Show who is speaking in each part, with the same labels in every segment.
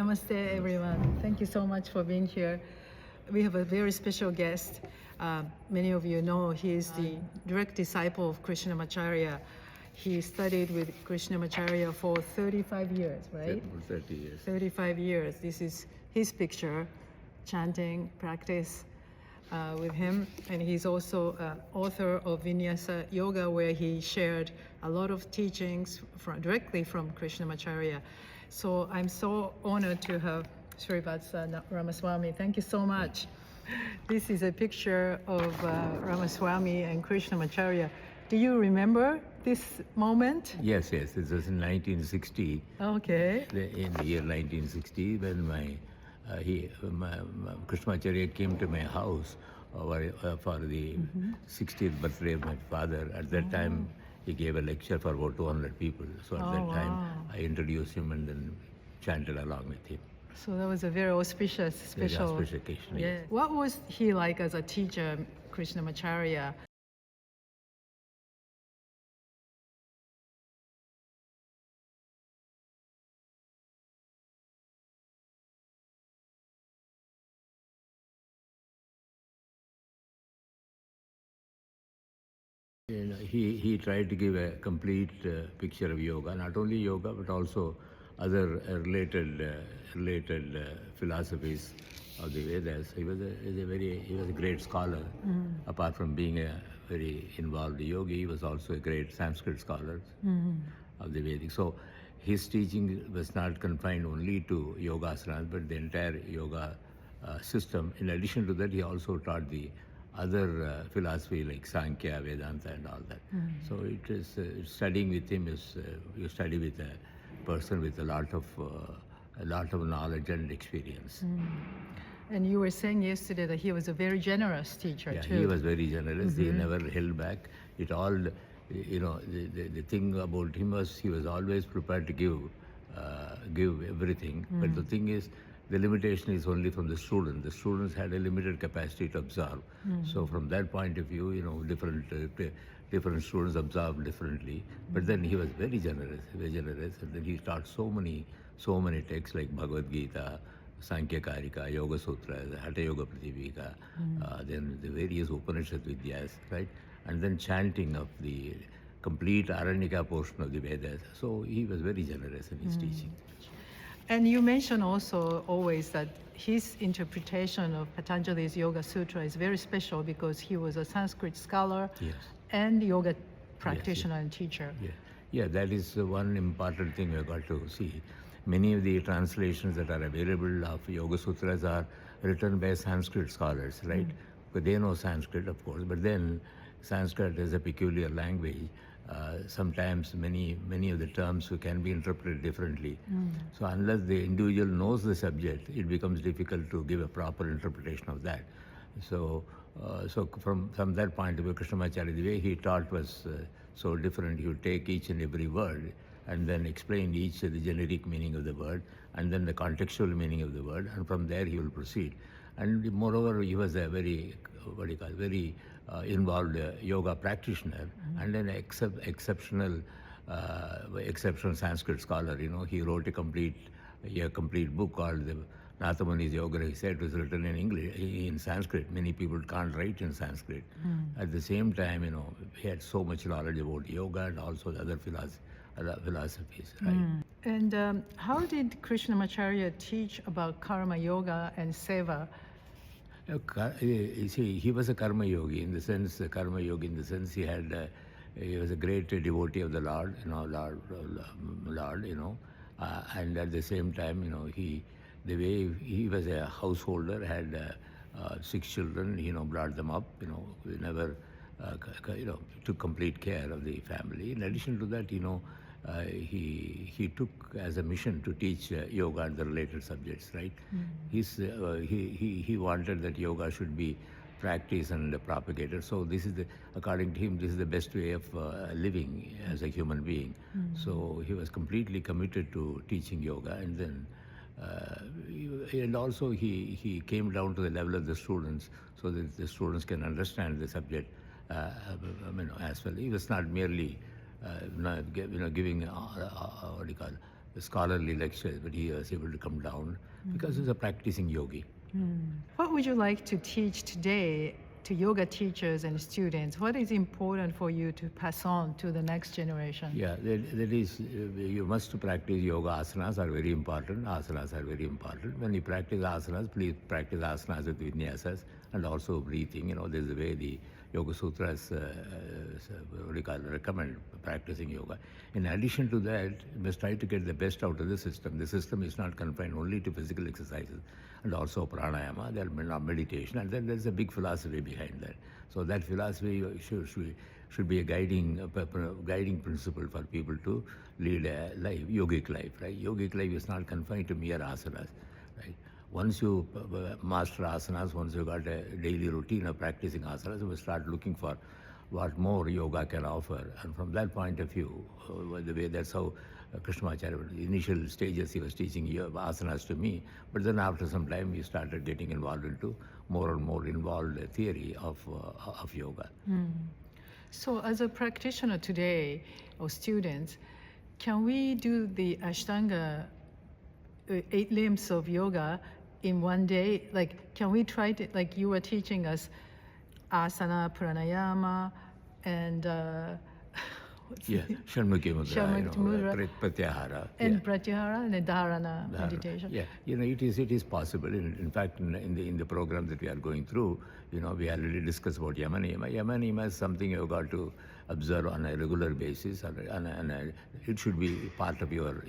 Speaker 1: Namaste, everyone. Thank you so much for being here. We have a very special guest. Many of you know he is the direct disciple of Krishnamacharya. He studied with Krishnamacharya for 35 years, right?
Speaker 2: 30 years.
Speaker 1: 35 years. This is his picture, chanting, practice with him. And he's also author of Vinyasa Yoga, where he shared a lot of teachings directly from Krishnamacharya. So I'm so honored to have Srivatsa Ramaswami. Thank you so much. This is a picture of Ramaswamy and Krishnamacharya. Do you remember this moment?
Speaker 2: Yes. This was in 1960.
Speaker 1: Okay.
Speaker 2: In the year 1960, when Krishnamacharya came to my house for the 60th birthday of my father. At that time, he gave a lecture for about 200 people. So at that time, I introduced him and then chanted along with him.
Speaker 1: So that was a very auspicious, special.
Speaker 2: Very auspicious occasion.
Speaker 1: Yeah.
Speaker 2: Yes.
Speaker 1: What was he like as a teacher, Krishnamacharya?
Speaker 2: He tried to give a complete picture of yoga, not only yoga but also other related philosophies of the Vedas. He was a great scholar. Apart from being a very involved yogi, he was also a great Sanskrit scholar of the Vedic. So his teaching was not confined only to yogasanas, but the entire yoga system. In addition to that, he also taught the other philosophy like Sankhya, Vedanta and all that. So it is studying with him is you study with a person with a lot of knowledge and experience.
Speaker 1: And you were saying yesterday that he was a very generous teacher too.
Speaker 2: He was very generous. He never held back. It all, the thing about him was he was always prepared to give everything. But the thing is, the limitation is only from the student. The students had a limited capacity to absorb. So from that point of view, different students absorb differently. But then he was very generous, and then he taught so many texts like Bhagavad Gita, Sankhya Karika, Yoga Sutra, the Hatha Yoga Pratipika, then the various Upanishad Vidyas, right? And then chanting of the complete Aranyaka portion of the Vedas. So he was very generous in his teaching.
Speaker 1: And you mention also always that his interpretation of Patanjali's Yoga Sutra is very special because he was a Sanskrit scholar and yoga practitioner and teacher.
Speaker 2: Yeah, that is one important thing we've got to see. Many of the translations that are available of Yoga Sutras are written by Sanskrit scholars, right? Because they know Sanskrit, of course, but then Sanskrit is a peculiar language. Sometimes many of the terms can be interpreted differently. So unless the individual knows the subject, it becomes difficult to give a proper interpretation of that. So from that point of view, Krishnamacharya, the way he taught was so different. He would take each and every word and then explain the generic meaning of the word and then the contextual meaning of the word, and from there he will proceed. And moreover, he was a very involved yoga practitioner and an exceptional Sanskrit scholar. He wrote a complete book called the Nathamuni's Yoga. He said it was written in English, in Sanskrit. Many people can't write in Sanskrit. At the same time, he had so much knowledge about yoga and also the other philosophies, right?
Speaker 1: And how did Krishnamacharya teach about karma yoga and seva?
Speaker 2: You see, he was a karma yogi in the sense, he was a great devotee of the Lord, and at the same time, the way he was a householder, had 6 children, brought them up, we never, took complete care of the family. In addition to that, he took as a mission to teach yoga and the related subjects, right? He wanted that yoga should be practiced and propagated. So according to him, this is the best way of living as a human being. So he was completely committed to teaching yoga, and then and also he came down to the level of the students so that the students can understand the subject as well. He was not merely giving scholarly lectures, but he was able to come down because he's a practicing yogi.
Speaker 1: What would you like to teach today to yoga teachers and students? What is important for you to pass on to the next generation?
Speaker 2: Yeah, that is, you must practice yoga. Asanas are very important. Asanas are very important. When you practice asanas, please practice asanas with vinyasas and also breathing. You know, there's a way the Yoga Sutras recommend practicing yoga. In addition to that, you must try to get the best out of the system. The system is not confined only to physical exercises, and also pranayama, there meditation, and then there's a big philosophy behind that. So that philosophy should be a guiding principle for people to lead a life, yogic life, right? Yogic life is not confined to mere asanas, right? Once you master asanas, once you got a daily routine of practicing asanas, you will start looking for what more yoga can offer. And from that point of view, the way that's how Krishnamacharya, the initial stages he was teaching asanas to me, but then after some time he started getting involved into more and more involved theory of yoga.
Speaker 1: So as a practitioner today, or students, can we do the Ashtanga 8 limbs of yoga in one day? Like, can we try to, like you were teaching us asana, pranayama, and
Speaker 2: Shanmukhi Mudra, Pratyahara.
Speaker 1: And Pratyahara and Dharana meditation.
Speaker 2: Yeah, it is possible. In fact, in the program that we are going through, we already discussed about Yama Niyama. Yama Niyama is something you've got to observe on a regular basis, and it should be part of your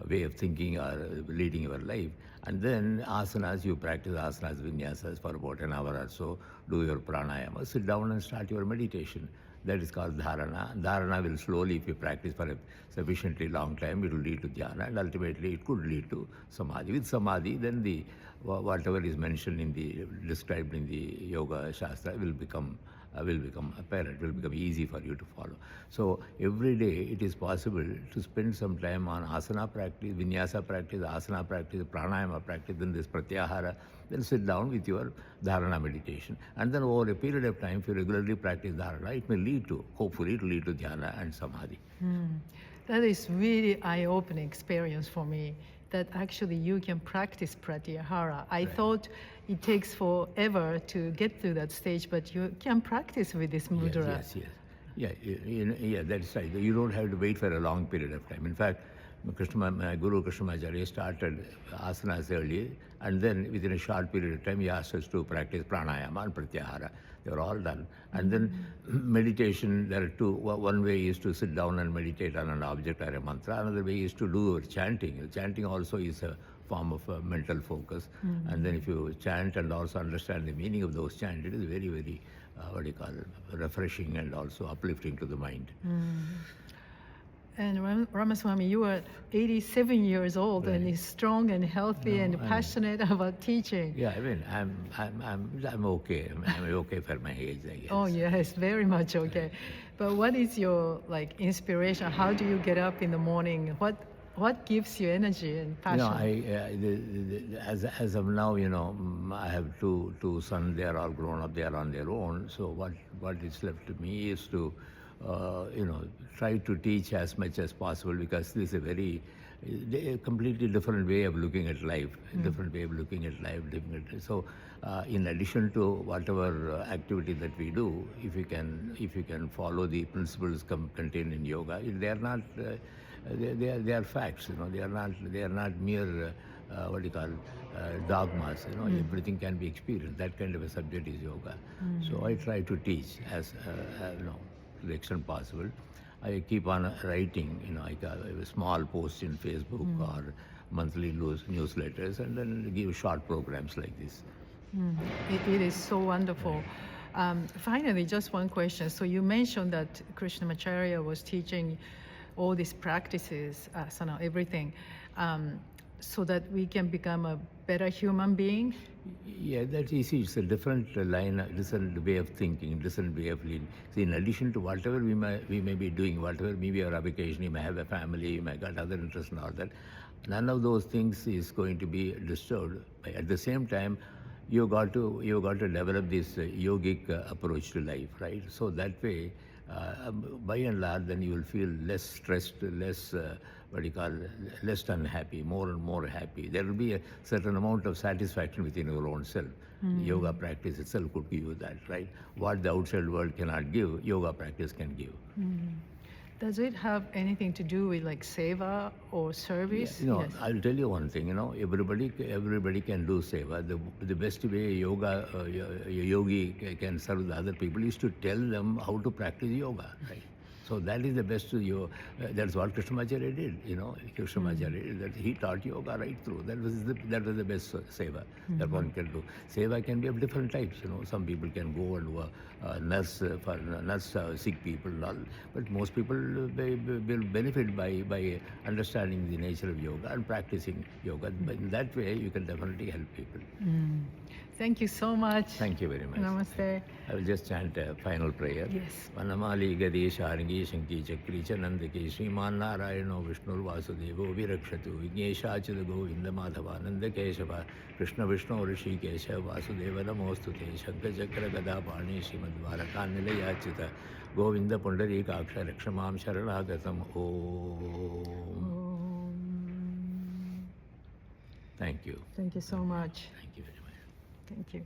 Speaker 2: way of thinking or leading your life. And then asanas, you practice asanas, vinyasas for about an hour or so, do your pranayama, sit down and start your meditation. That is called dharana. Dharana will slowly, if you practice for a sufficiently long time, it will lead to dhyana, and ultimately it could lead to samadhi. With samadhi, then whatever is mentioned described in the yoga shastra will become apparent, will become easy for you to follow. So every day it is possible to spend some time on asana practice, vinyasa practice, asana practice, pranayama practice, then this pratyahara, then sit down with your dharana meditation. And then over a period of time, if you regularly practice dharana, it may hopefully lead to dhyana and samadhi.
Speaker 1: That is really eye-opening experience for me, that actually you can practice pratyahara. I thought it takes forever to get to that stage, but you can practice with this mudra.
Speaker 2: Yes. Yeah, that's right. You don't have to wait for a long period of time. In fact, my Guru Krishnamacharya started asanas early, and then within a short period of time, he asked us to practice pranayama and pratyahara. They were all done. And then meditation, there are two. One way is to sit down and meditate on an object or a mantra. Another way is to do chanting. Chanting also is a form of mental focus. And then if you chant and also understand the meaning of those chants, it is very, very, refreshing and also uplifting to the mind.
Speaker 1: And Ramaswamy, you are 87 years old and is strong and healthy and passionate about teaching.
Speaker 2: Yeah, I mean, I'm okay. I'm okay for my age, I guess.
Speaker 1: Oh yes, very much okay. But what is your inspiration? How do you get up in the morning? What gives you energy and passion?
Speaker 2: As of now, I have two sons. They are all grown up. They are on their own. So what is left to me is to try to teach as much as possible, because this is a completely different way of looking at life, So in addition to whatever activity that we do, if you can follow the principles contained in yoga, they are not, they are facts, they are not mere, dogmas, everything can be experienced. That kind of a subject is yoga. So I try to teach as, to the extent possible. I keep on writing, a small post in Facebook or monthly newsletters, and then give short programs like this.
Speaker 1: It is so wonderful. Finally, just one question. So you mentioned that Krishnamacharya was teaching all these practices, asana, everything, so that we can become a better human being?
Speaker 2: Yeah, that's easy. It's a different line, different way of thinking, different way of living. See, in addition to whatever we may be doing, whatever maybe our avocation, you may have a family, you may got other interests and all that, none of those things is going to be disturbed. At the same time, you got to develop this yogic approach to life, right? So that way, by and large, then you will feel less stressed, less, less unhappy, more and more happy. There will be a certain amount of satisfaction within your own self. Yoga practice itself could give you that, right? What the outside world cannot give, yoga practice can give.
Speaker 1: Does it have anything to do with like seva or service?
Speaker 2: Yes. I'll tell you one thing. Everybody can do seva. The best way a yogi can serve the other people is to tell them how to practice yoga, right? So that is the best. That's what Krishnamacharya did. Krishnamacharya that he taught yoga right through. That was the best seva that one can do. Seva can be of different types. Some people can go and nurse sick people, and all. But most people will benefit by understanding the nature of yoga and practicing yoga. But in that way, you can definitely help people.
Speaker 1: Thank you so much.
Speaker 2: Thank you very much.
Speaker 1: Namaste.
Speaker 2: I will just chant a final prayer.
Speaker 1: Yes.
Speaker 2: Vanamali Gadi Sharangi Shanki Chakri Chanandaki Sriman Narayano Vishnu Vasudevo Virakshatu Vignesha Chidago Inda Madhava Nanda Keshava Krishna Vishnu Rishi Kesha Vasudeva Namostute Shankar Chakra Gada Pani Srimad Dvaraka Nilayachita Govinda Pundari Kaksha Rakshamam Sharanagatam Om. Thank you.
Speaker 1: Thank you so much.
Speaker 2: Thank you very much.
Speaker 1: Thank you.